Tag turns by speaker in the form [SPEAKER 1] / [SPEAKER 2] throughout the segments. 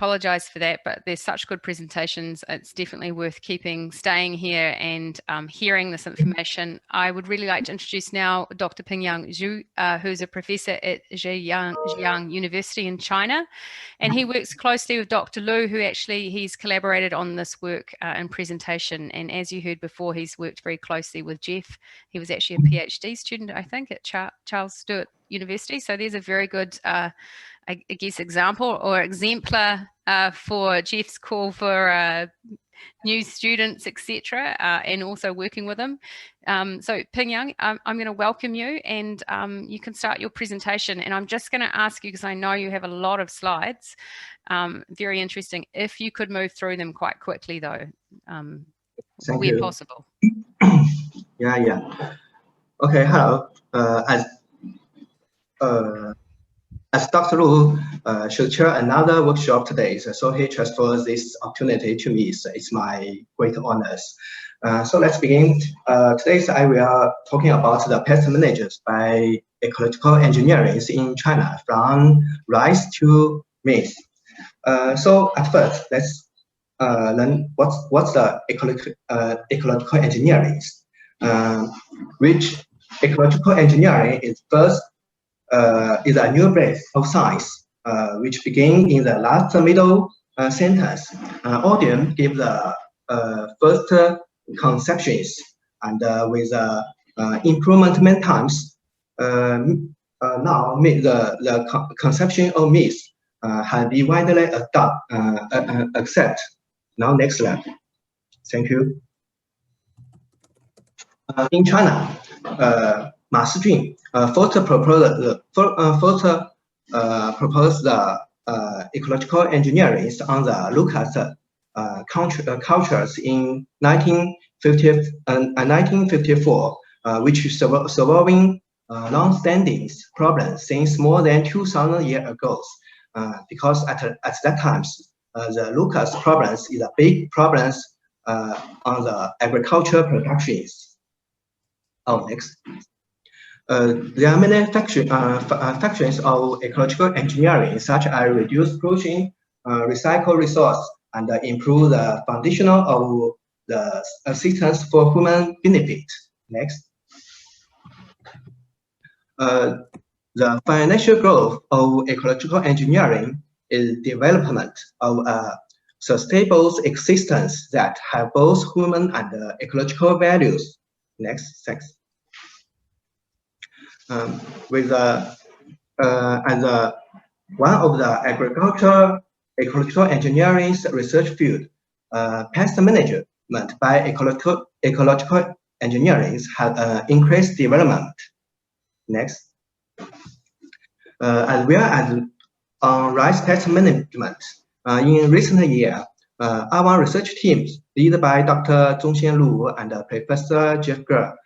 [SPEAKER 1] apologize for that, but there's such good presentations. It's definitely worth staying here and hearing this information. I would really like to introduce now Dr. Pingyang Zhu, who's a professor at Zhejiang University in China. And he works closely with Dr. Lu, who he's collaborated on this work and presentation. And as you heard before, he's worked very closely with Jeff. He was actually a PhD student, I think, at Charles Sturt University. So there's a very good I guess example or exemplar for Jeff's call for new students, etc., and also working with them. So Pingyang, I'm going to welcome you, and you can start your presentation. And I'm just going to ask you, because I know you have a lot of slides, very interesting, if you could move through them quite quickly, though, where possible.
[SPEAKER 2] Yeah. Okay, hello. As Dr. Lu should chair another workshop today, so he transfers this opportunity to me. So it's my great honors. So let's begin. Today I will talking about the pest management by ecological engineering in China, from rice to maize. So at first, let's learn what's the ecological engineering. Which ecological engineering is is a new branch of science, which began in the last middle sentence. Audience give the first conceptions, and with improvement times, now the conception of maize has been widely accepted. Now next slide. Thank you. In China, Ma Shijun first proposed the ecological engineering on the locust cultures in 1954, which is solving long-standing problems since more than 2,000 years ago. Because at that time, the locust problems is a big problem on the agriculture productions. Oh, next. There are many factions of ecological engineering, such as reduce pollution, recycle resource, and improve the foundational of the systems for human benefit. Next. The financial growth of ecological engineering is development of a sustainable existence that have both human and ecological values. Next, thanks. With as one of the ecological engineering research field, pest management by ecological engineering has increased development. Next. As well as on rice pest management, in recent years, our research teams, led by Dr. Zhongxian Lu and Professor Jeff Ger,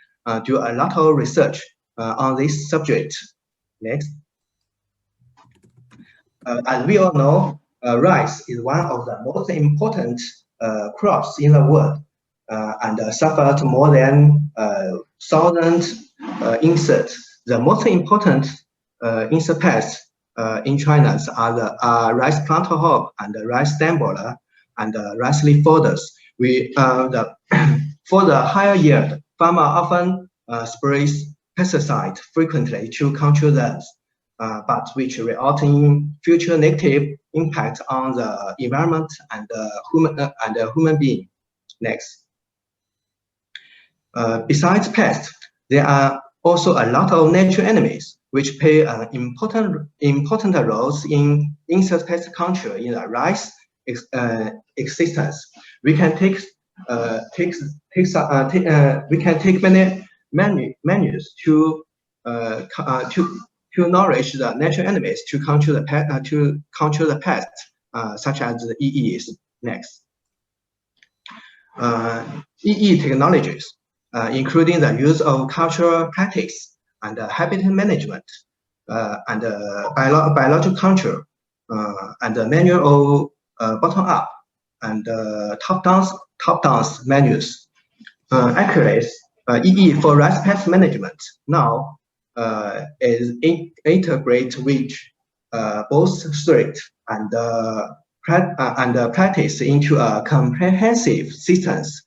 [SPEAKER 2] do a lot of research on this subject. Next. As we all know, rice is one of the most important crops in the world, and suffered more than 1,000 insects. The most important insect pests in China are the rice planthopper and the rice stem borer and rice leaf fodders. For the higher yield, farmer often sprays pesticide frequently to control them, but which result in future negative impact on the environment and the human being. Next. Besides pests, there are also a lot of natural enemies which play an important roles in insect pest control in the rice existence. We can take many menus to nourish the natural enemies to control the pests, such as the EEs. Next. EE technologies, including the use of cultural practice and habitat management, and biological control, and the manual bottom-up and top-down menus. Actually, EE for rice pest management now is integrate with both strict and practice into a comprehensive systems.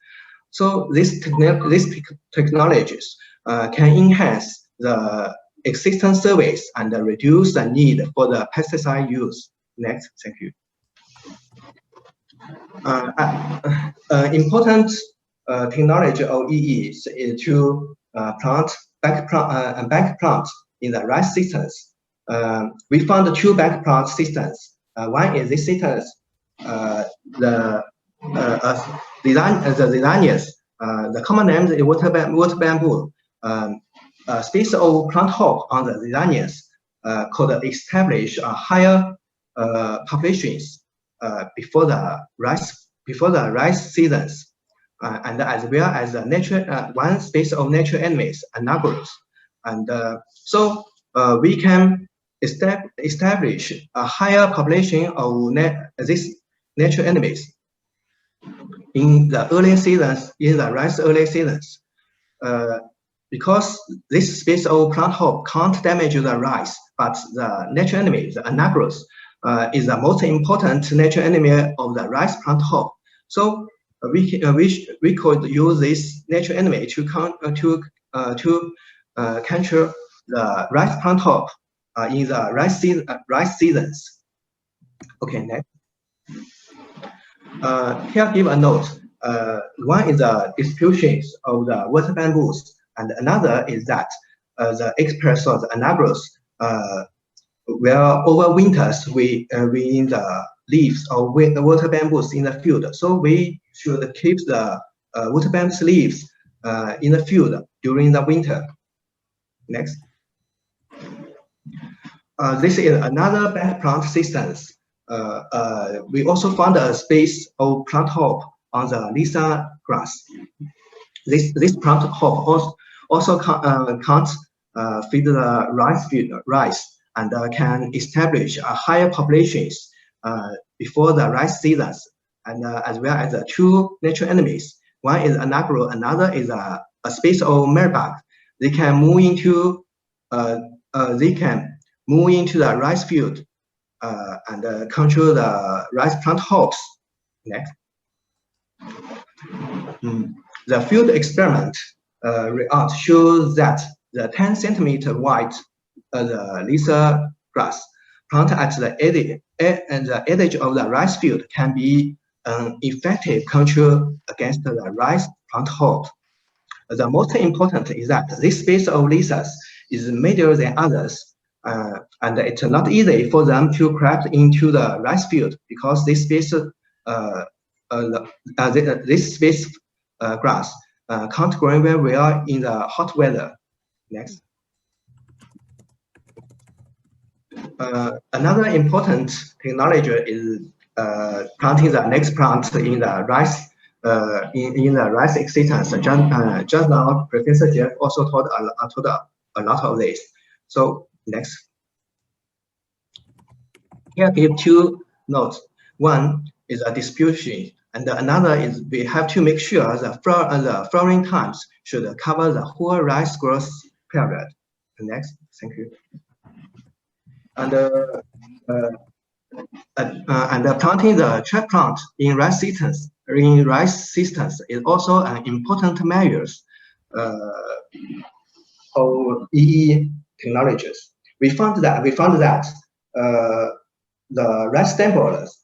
[SPEAKER 2] So these technologies can enhance the existing service and reduce the need for the pesticide use. Next, thank you. Important technology of EE is to plant back plant in the rice systems. We found two back plant systems. One is this system, the zizanioides. The common name is water bamboo. A species of plant hop on the zizanioides could establish a higher populations before the rice seasons, and as well as one species of natural enemies, anagrus, and so we can establish a higher population of these natural enemies in the early seasons, in the rice early seasons, because this species of plant hop can't damage the rice, but the natural enemy, the anagrus, is the most important natural enemy of the rice plant hop. So we could use this natural enemy to capture the rice plant hop in the rice seasons. Okay, next. Here give a note. One is the distributions of the water bamboos, and another is that the express of the anagrus where over winters we in the leaves of the water bamboos in the field. So we should keep the water bamboo leaves in the field during the winter. Next. This is another back plant systems. We also found a space of plant hop on the Lisa grass. This plant hop also can't feed the rice and can establish a higher populations before the rice seasons, and as well as two natural enemies. One is anagrus, another is a species of merbug. They can move into the rice field and control the rice plant hops. Next. The field experiment result shows that the 10 centimeter wide the Lisa grass planted at the edge of the rice field can be an effective control against the rice plant hop. The most important is that this species of Lisas is middle than others, and it's not easy for them to creep into the rice field because this species grass can't grow very well in the hot weather. Next. Another important technology is planting the next plant in the rice in the rice existence. Just now, Professor Jeff also told a lot of this. So next. Here give two notes. One is a distribution, and another is we have to make sure the flowering times should cover the whole rice growth period. Next, thank you. And planting the trap plant in rice systems is also an important measures of EE technologies. We found that the rice stem borers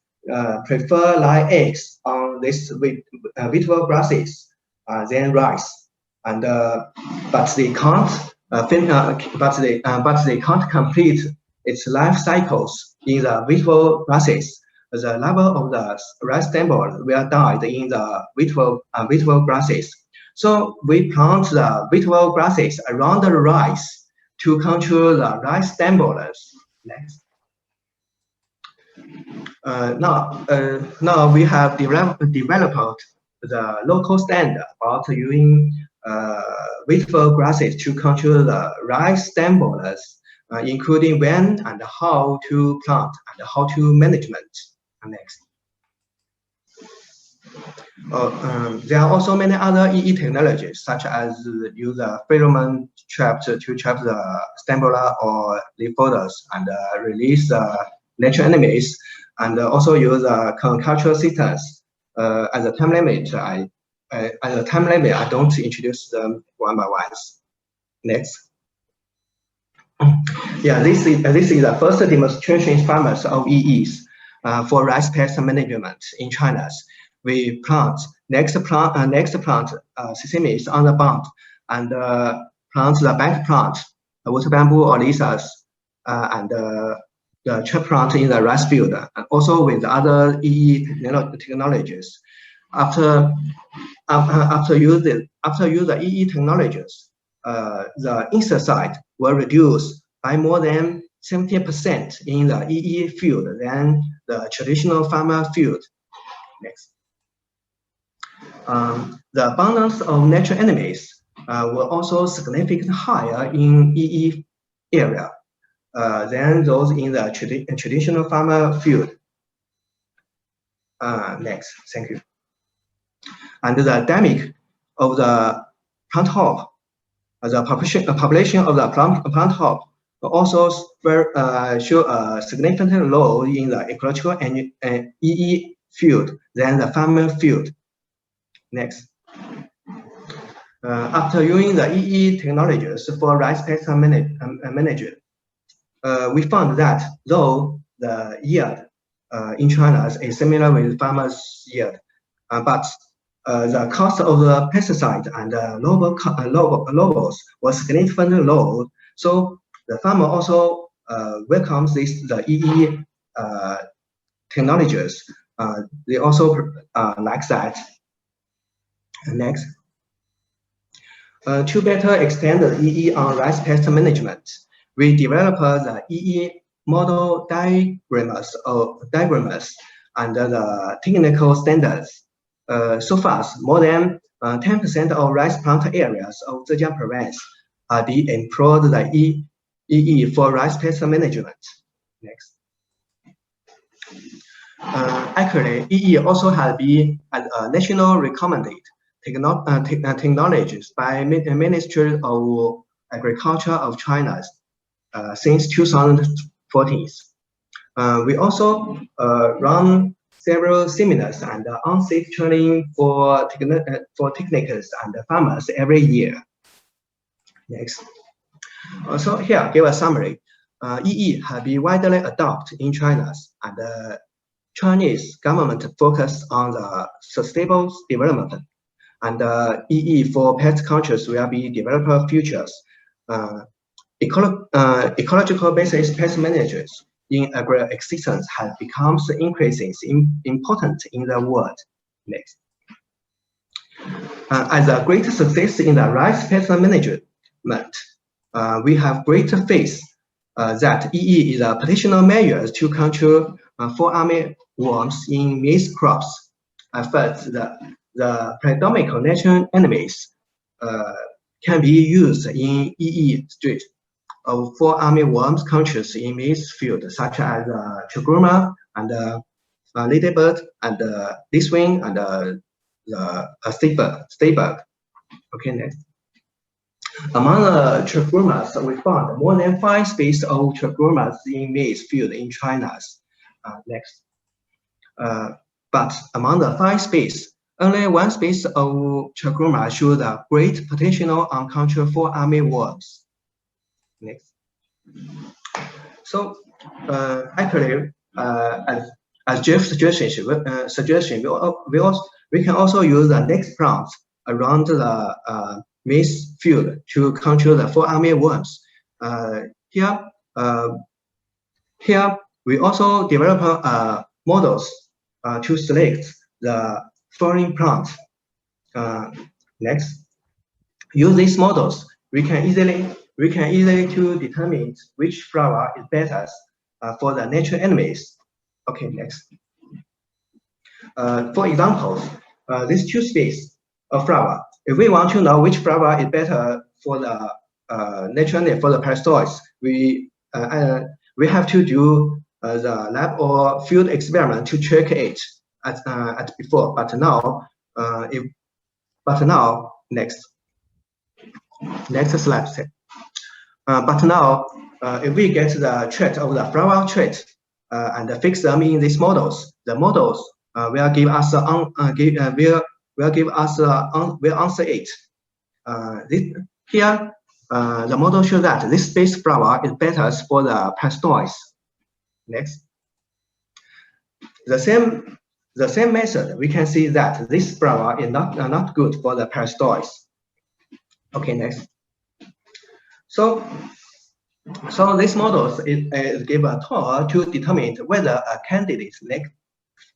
[SPEAKER 2] prefer lay eggs on this vegetable grasses than rice, and but they can't complete its life cycles in the vegetable grasses. The level of the rice stem borer will die in the vegetable grasses. So we plant the vegetable grasses around the rice to control the rice stem borers. Next. Now we have developed the local standard about using vegetable grasses to control the rice stem borers, including when and how to plant and how to management. Next. There are also many other EE technologies, such as use a pheromone trap to trap the stem borer or leaf folders and release the natural enemies. and also use cultural systems as a time limit. I don't introduce them one by one. Next. Yeah, this is the first demonstration farmers of EEs for rice pest management in China. We plant sesame on the bump and plant the bank plant, water bamboo or lisas, and the trap plant in the rice field, and also with other EE technologies. After use the EE technologies, the insecticide will reduce by more than 70% in the EE field than the traditional farmer field. Next. The abundance of natural enemies were also significantly higher in EE area than those in the traditional farmer field. Next, thank you. And the dynamic of the plant hop, the population of the plant hop also show a significant role in the ecological and EE field than the farmer field. Next. After using the EE technologies for rice pest management, we found that though the yield in China is similar with farmers' yield, but the cost of the pesticide and logos was significantly low. So the farmer also welcomes the EE technologies. They also like that. Next. To better extend the EE on rice pest management, we developed the EE model diagrams under the technical standards. So far, more than 10% of rice plant areas of Zhejiang province are being employed the EE for rice pest management. Next. Actually, EE also has been national recommended technologies by Ministry of Agriculture of China since 2014. We also run several seminars and on-site training for technicians and farmers every year. Next. Also here, give a summary. EE has been widely adopted in China, and the Chinese government focus on the sustainable development. And EE for pest controls will be developed futures. Ecological basis pest managers in agro-existence has become increasingly important in the world. Next. As a great success in the rice pest management, we have great faith that EE is a potential measure to control fall army worms in maize crops. First, the predominant natural enemies can be used in EE street of fall army worms controls in maize field, such as chigurma and ladybird and lacewing and the staybug. Okay, next. Among the chigurmas, we found more than 5 species of chigurmas in maize field in China. Next. But among the 5 species, only 1 species of chigurma shows a great potential on control for army worms. Next. So actually, as Jeff's suggestion, we can also use the next plants around the maize field to control the fall army worms. Here we also develop models to select the foreign plant. Next, use these models. We can easily to determine which flower is better for the natural enemies. Okay, next. For example, these 2 species of flower. If we want to know which flower is better for the natural for the parasitoids, we have to do the lab or field experiment to check it at before. But now, next slide. But now, if we get the trait of the flower trait, and fix them in these models. The models will give us will answer it. Here, the model shows that this space flower is better for the pesticides. Next, the same method, we can see that this flower is not good for the pesticides. Okay, next. So this model is give a tool to determine whether a candidate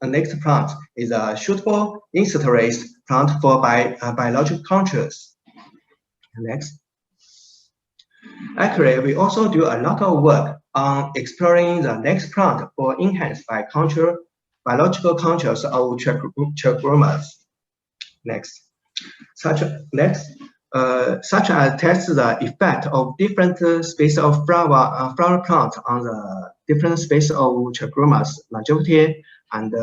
[SPEAKER 2] next plant is a suitable insect-raised plant for biological controls. Next. Actually, we also do a lot of work on exploring the next plant for enhanced biological controls of trichomonas. Next. Such as test the effect of different species of flower plants on the different species of trichomonas, longevity, and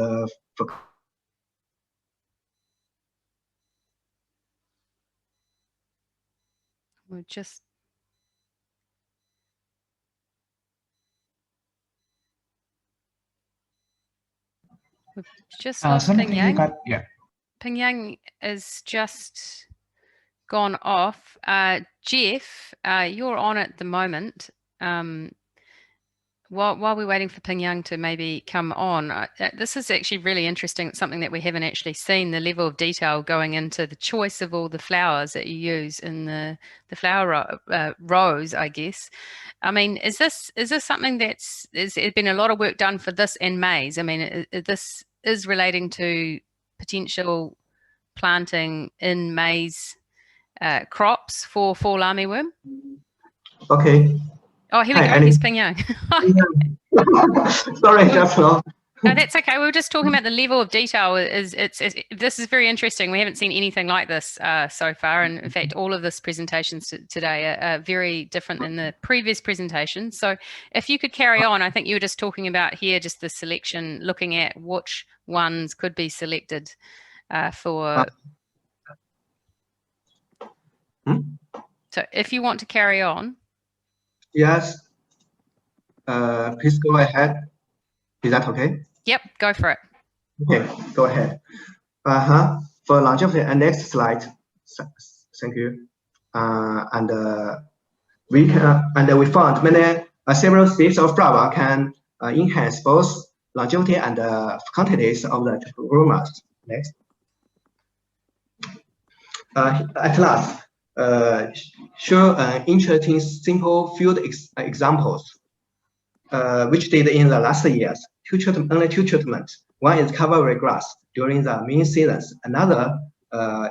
[SPEAKER 1] we've just lost Pingyang.
[SPEAKER 3] Yeah.
[SPEAKER 1] Pingyang is just gone off. Jeff, you're on at the moment. While we're waiting for Pingyang to maybe come on, this is actually really interesting. It's something that we haven't actually seen, the level of detail going into the choice of all the flowers that you use in the flower rows, I guess. I mean, is this something there's been a lot of work done for this and maize? I mean, this is relating to potential planting in maize crops for fall armyworm?
[SPEAKER 2] Okay.
[SPEAKER 1] Oh, here we go. Here's Pingyang.
[SPEAKER 2] Sorry, just now.
[SPEAKER 1] No, that's okay. We were just talking about the level of detail. This is very interesting. We haven't seen anything like this so far, and in fact, all of this presentations today are very different than the previous presentations. So, if you could carry on, I think you were just talking about here, just the selection, looking at which ones could be selected for. So, if you want to carry on.
[SPEAKER 2] Yes. Please go ahead. Is that okay?
[SPEAKER 1] Yep, go for it.
[SPEAKER 2] Okay, go ahead. For longevity, next slide. Thank you. We found several species of flower can enhance both longevity and quantities of the trichomonas. Next. At last, show interesting simple field examples, which did in the last years. Only two treatments. One is cover grass during the main seasons. Another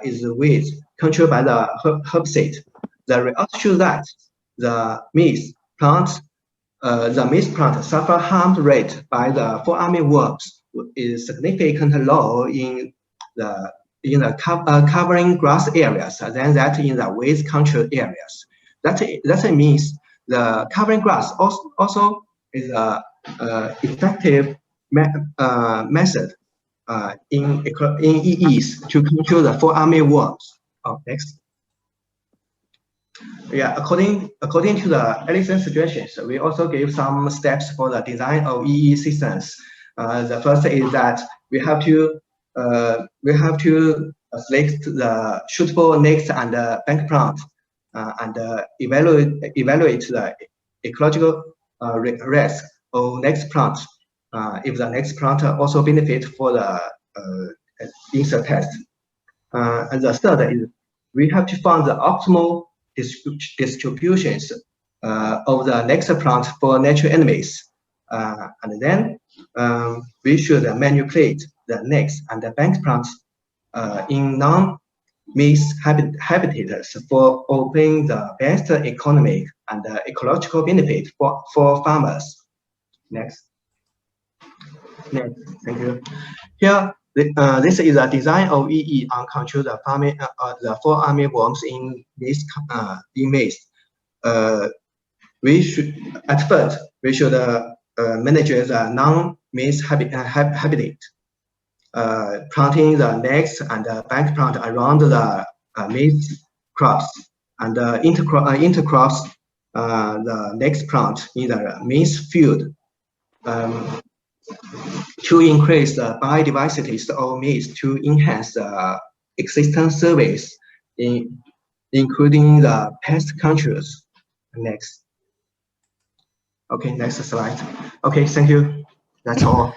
[SPEAKER 2] is weeds controlled by the herbicide. The results show that the maize plant suffer harm rate by the fall armyworms is significantly low in the covering grass areas than that in the weeds controlled areas. That means the covering grass also is a effective method in EEs to control the fall armyworms. Next. Yeah, according to the Ellison suggestions, we also gave some steps for the design of EE systems. The first is that we have to select the suitable next and bank plant and evaluate the ecological risk of next plant. If the next plant also benefit for the insect test. And the third is we have to find the optimal distributions of the next plant for natural enemies. And then we should manipulate the next and the bank plants in non-maize habitats for obtaining the best economic and ecological benefit for farmers. Next, thank you. Here, this is a design of EE on control the fall armyworms in maize. We should manage the non-maize habitat, planting the next and bank plant around the maize crops and intercrops the next plant in the maize field. to increase the biodiversity of maize to enhance the existing service, including the pest controls. Next. Okay, next slide. Okay, thank you. That's all.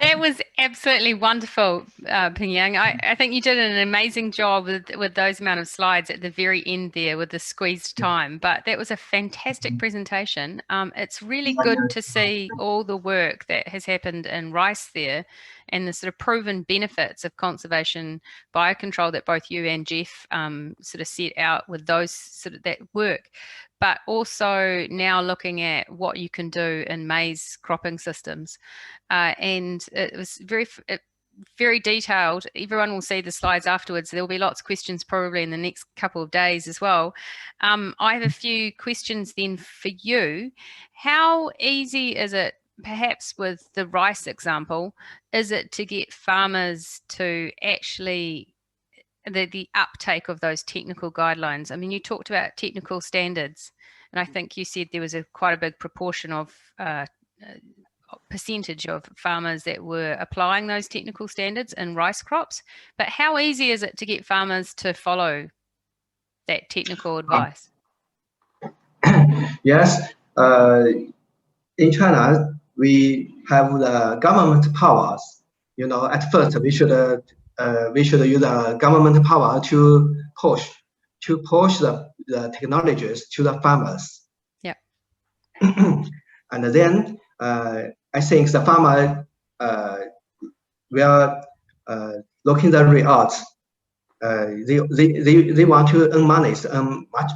[SPEAKER 1] That was absolutely wonderful, Pingyang. I think you did an amazing job with those amount of slides at the very end there with the squeezed time. But that was a fantastic presentation. It's really good to see all the work that has happened in rice there and the sort of proven benefits of conservation biocontrol that both you and Jeff sort of set out with those sort of that work. But also now looking at what you can do in maize cropping systems. And it was very detailed. Everyone will see the slides afterwards. There will be lots of questions probably in the next couple of days as well. I have a few questions then for you. How easy is it, perhaps with the rice example, is it to get farmers to actually the uptake of those technical guidelines? I mean, you talked about technical standards, and I think you said there was quite a big proportion of percentage of farmers that were applying those technical standards in rice crops. But how easy is it to get farmers to follow that technical advice?
[SPEAKER 2] Yes, in China, we have the government powers. You know, at first we should use the government power to push the technologies to the farmers.
[SPEAKER 1] Yeah.
[SPEAKER 2] And then I think the farmer will looking the results. They want to earn money,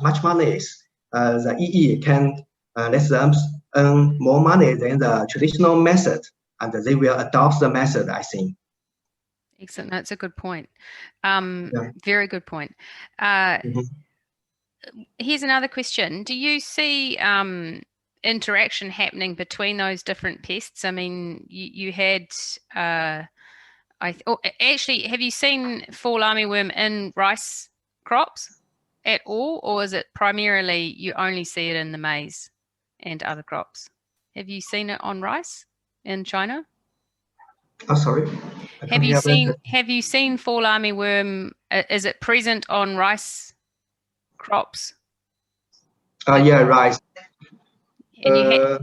[SPEAKER 2] much money. The EE can let them earn more money than the traditional method, and they will adopt the method, I think.
[SPEAKER 1] Excellent. That's a good point.
[SPEAKER 2] Yeah.
[SPEAKER 1] Very good point. Here's another question. Do you see interaction happening between those different pests? I mean, you had, actually, have you seen fall armyworm in rice crops at all, or is it primarily you only see it in the maize and other crops? Have you seen it on rice in China?
[SPEAKER 2] Oh, sorry.
[SPEAKER 1] Have you seen fall armyworm? Is it present on rice crops?
[SPEAKER 2] Yeah, rice.
[SPEAKER 1] And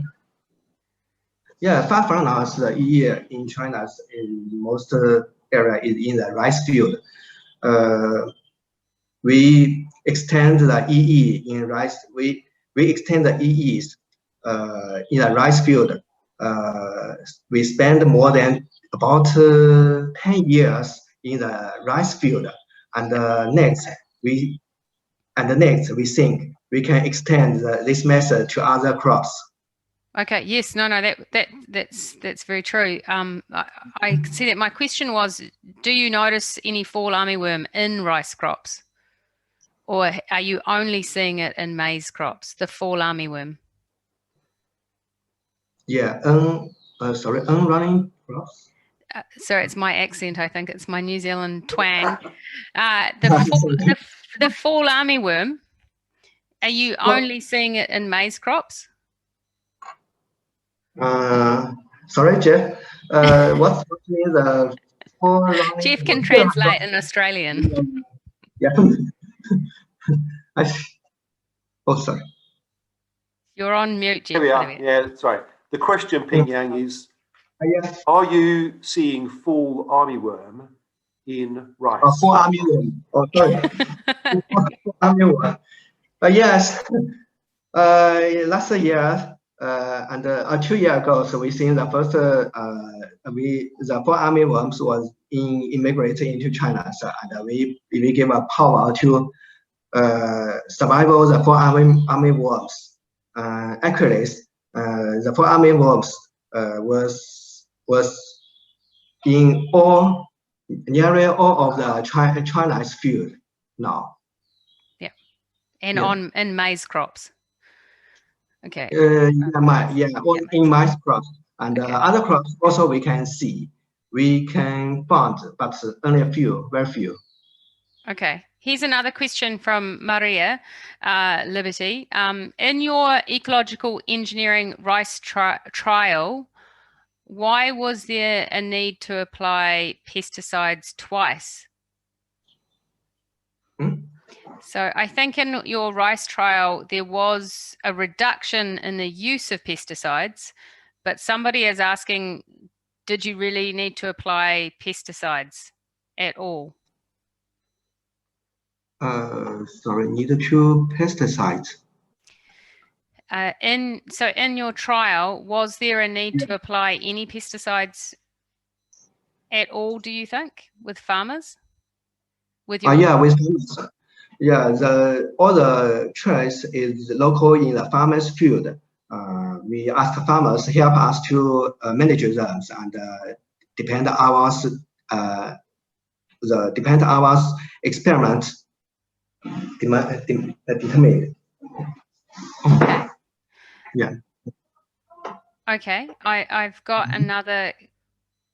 [SPEAKER 2] yeah, far from us, the EE in China, in most area is in the rice field. We extend the EE in rice. We extend the EEs in the rice field. We spend more than about 10 years in the rice field, and next we think we can extend this method to other crops.
[SPEAKER 1] Okay. Yes. No. That's very true. I see that. My question was, do you notice any fall armyworm in rice crops, or are you only seeing it in maize crops? The fall armyworm.
[SPEAKER 2] Yeah. Running crops.
[SPEAKER 1] Sorry, it's my accent. I think it's my New Zealand twang. The fall armyworm. Are you only seeing it in maize crops?
[SPEAKER 2] Sorry, Jeff. What means the fall?
[SPEAKER 1] Jeff can translate in Australian.
[SPEAKER 2] Yeah. Oh, sorry.
[SPEAKER 1] You're on mute, Jeff.
[SPEAKER 3] Here we are. Yeah, sorry. The question, Pingyang, is: are you seeing fall armyworm in rice?
[SPEAKER 2] Fall armyworm. Oh, sorry. Fall armyworm. Yes. Last year and 2 years ago, so we seen the first the fall armyworms was immigrated into China, so, and we give a power to survival the fall armyworms. Actually, the fall armyworms was in nearly all of the China's field now.
[SPEAKER 1] Yeah, and in maize crops. Okay.
[SPEAKER 2] In maize crops and other crops also we can see, we can find, but only a few, very few.
[SPEAKER 1] Okay. Here's another question from Maria Liberty. In your ecological engineering rice trial, why was there a need to apply pesticides twice? So I think in your rice trial, there was a reduction in the use of pesticides, but somebody is asking, did you really need to apply pesticides at all?
[SPEAKER 2] Sorry, need to pesticides.
[SPEAKER 1] So in your trial, was there a need to apply any pesticides at all, do you think, with farmers? With your
[SPEAKER 2] Yeah, with farmers. Yeah, all the choice is local in the farmers' field. We ask farmers help us to manage them and depend hours experiment determined.
[SPEAKER 1] Okay.
[SPEAKER 2] Yeah.
[SPEAKER 1] Okay, I've got another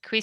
[SPEAKER 1] question.